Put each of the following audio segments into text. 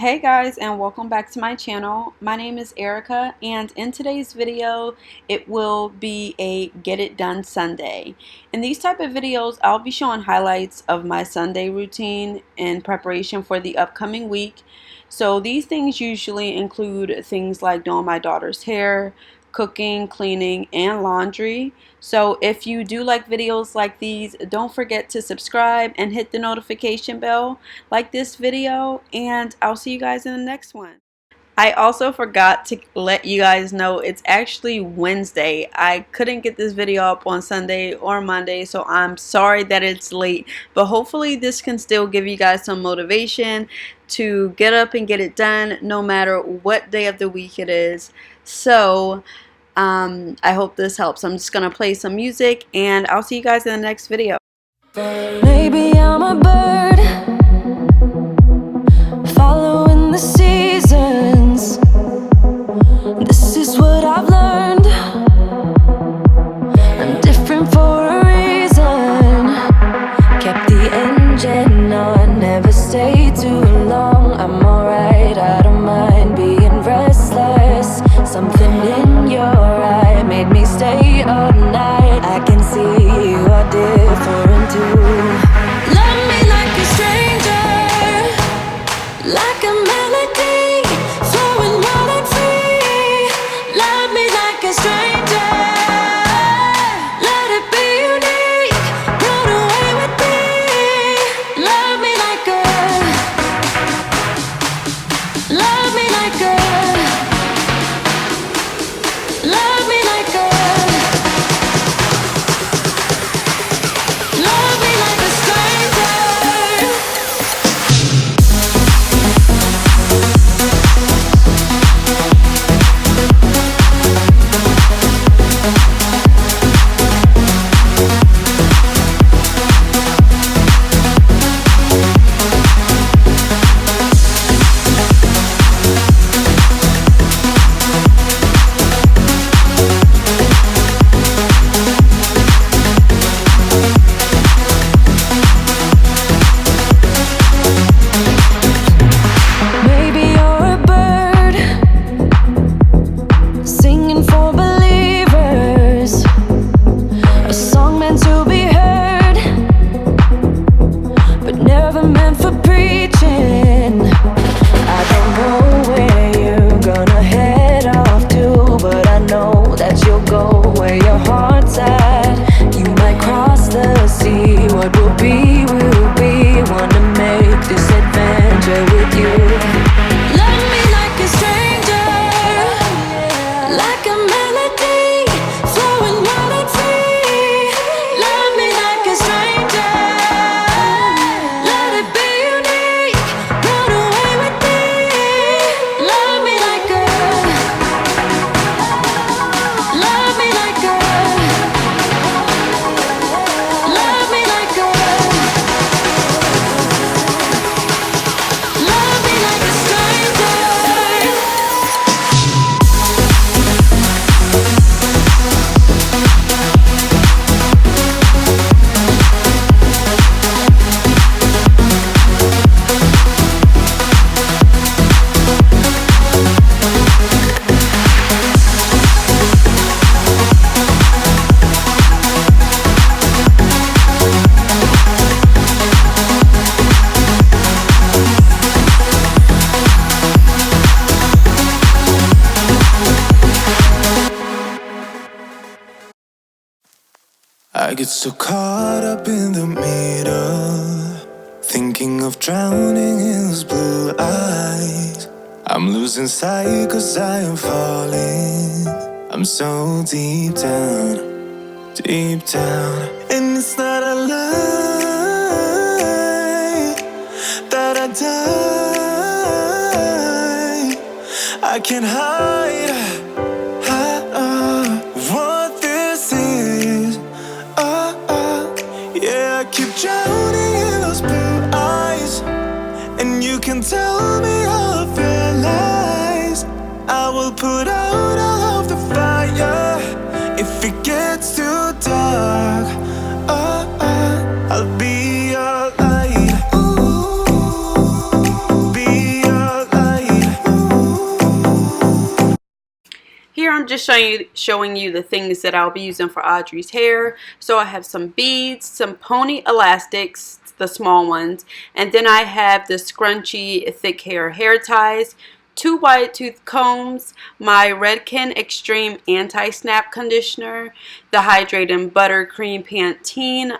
Hey guys, and welcome back to my channel. My name is Erica, and in today's video it will be a Get It Done Sunday. In these type of videos I'll be showing highlights of my Sunday routine in preparation for the upcoming week. So these things usually include things like doing my daughter's hair, cooking, cleaning, and laundry. So if you do like videos like these, don't forget to subscribe and hit the notification bell, like this video, and I'll see you guys in the next one. I also forgot to let you guys know it's actually Wednesday. I couldn't get this video up on Sunday or Monday, so I'm sorry that it's late, but hopefully this can still give you guys some motivation to get up and get it done no matter what day of the week it is. So I hope this helps. I'm just gonna play some music and I'll see you guys in the next video. Maybe I'm a bird following the seasons. This is what I've learned. I'm different for a reason. Kept the engine on, never stay too long. I'm alright, I don't mind being restless. Something in your eye made me stay all night. I can see you are different too. Love me like a stranger, like a melody, flowing wild and free. Love me like a stranger, let it be unique, run away with me. Love me like a, love me like a, love me like a, love me like a stranger. Maybe you're a bird singing for believers, a song meant to be heard, but never meant for preaching. I don't know where you're gonna head off to, but I know that you'll go where your heart's at. You might cross the sea, what will be, will be. Wanna make this adventure with you. Love me like a stranger, like a melody, flowing wild and free. Love me like a stranger, let it be unique, run away with me. Love me like a, love me like a, love me like a, love me like a stranger. I get so caught up in the middle, thinking of drowning in those blue eyes. I'm losing sight 'cause I am falling. I'm so deep down, deep down. And it's not a lie that I die. I can't hide what this is. Yeah, I keep drowning in those blue eyes, and you can tell me all of your lies. I will put out all of the fire if it gets too dark. I'll be your light. Be your light. just showing you the things that I'll be using for Audrey's hair. So I have some beads, some pony elastics, the small ones, and then I have the scrunchy thick hair ties, 2 wide tooth combs, my Redken Extreme Anti-Snap Conditioner, the Hydrating Buttercream Pantene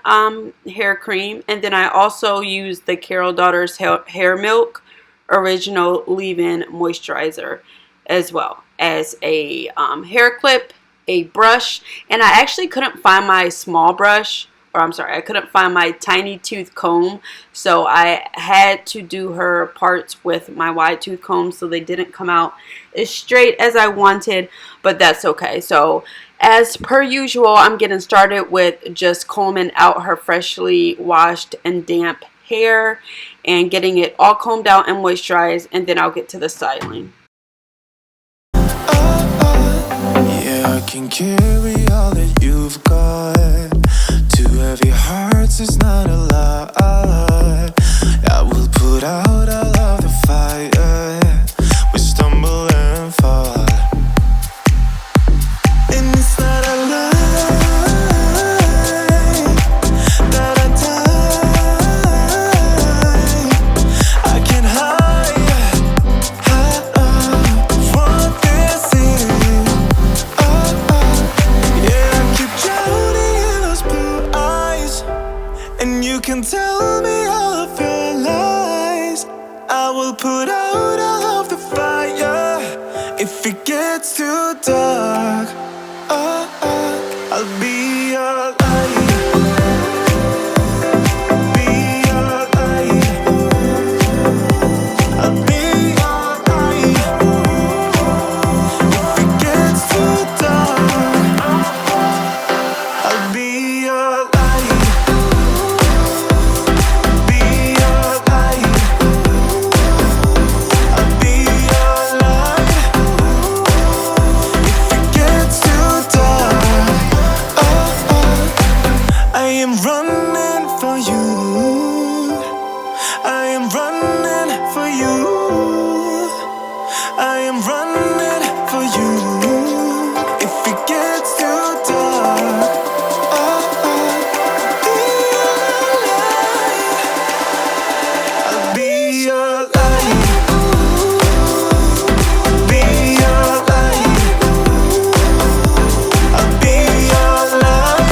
hair cream, and then I also use the Carol Daughters Hair Milk Original Leave-In Moisturizer, as well as a hair clip, a brush, and I actually couldn't find my small brush, or I'm sorry, I couldn't find my tiny tooth comb, so I had to do her parts with my wide tooth comb, so they didn't come out as straight as I wanted, but that's okay. So as per usual, I'm getting started with just combing out her freshly washed and damp hair and getting it all combed out and moisturized, and then I'll get to the styling. Yeah, I can carry all that you've got. 2 heavy hearts is not a lot. I will put out all of the fire. We stumble and fall, and it's not a lie that I die. I can't hide what this is. Yeah, I keep drowning in those blue eyes, and you can tell me all of your lies. I will put out all of the fire if it gets too dark. I'll be your light. Be your light. I'll be your light. If it gets too dark, I'll be your light. Be your light. I'll be your light. If it gets too dark, I am running for you. I am running for you. I am running for you. If it gets too dark, I'll be your light. Be your light. I'll be your light.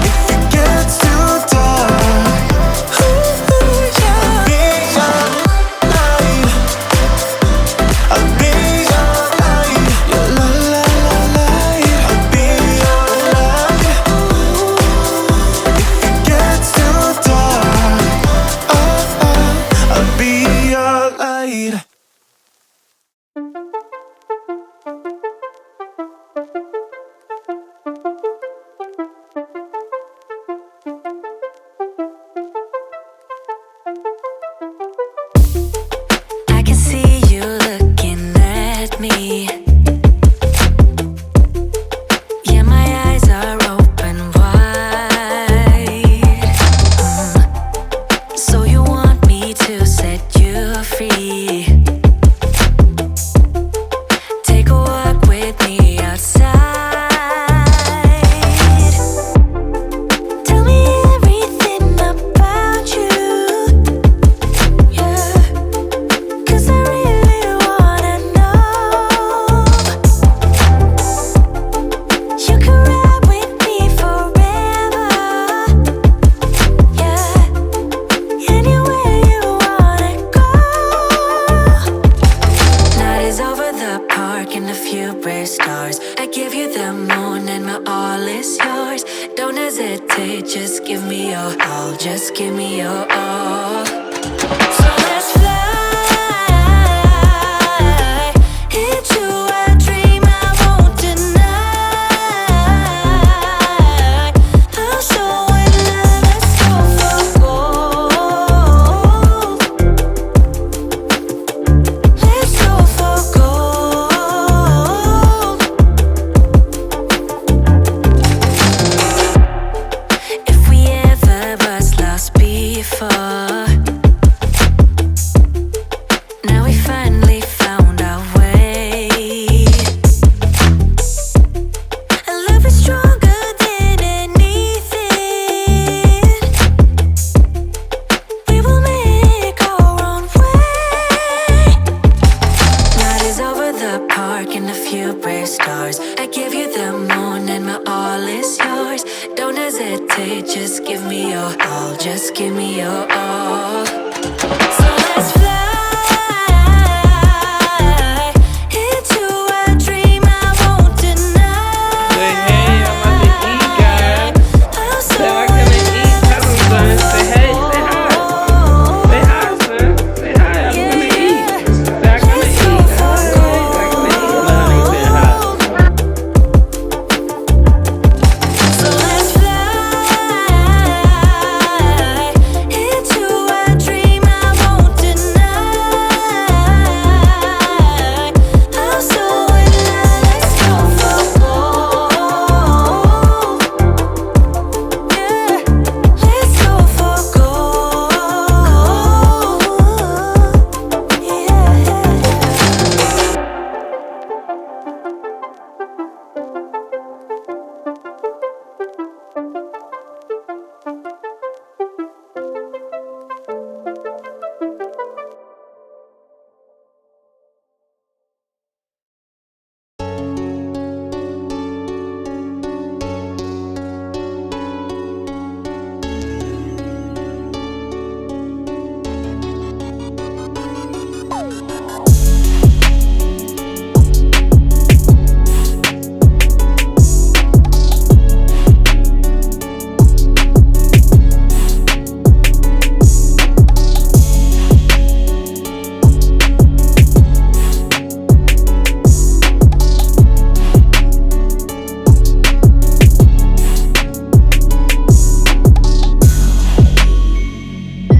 If it gets too dark, I'll be your light. I'll be your light. Your light. I'll be your light. If it gets too dark, I'll be your light. I can see you looking at me. Yeah, my eyes are open wide. So you want me to set you free? Take a walk with me outside. Tell me everything about you. Yeah. 'Cause I really wanna know. You can ride with me forever. Yeah. Anywhere you wanna go. Night is over the park and a few brave stars. I give you the moon and my all is yours. Don't hesitate, just give me your all. Just give me your all. So let's fly into a dream I won't deny. I'll show it love, let's go for gold. Let's go for gold. If we ever was lost before, now we finally found our way. just give me your all, just give me your all. So let's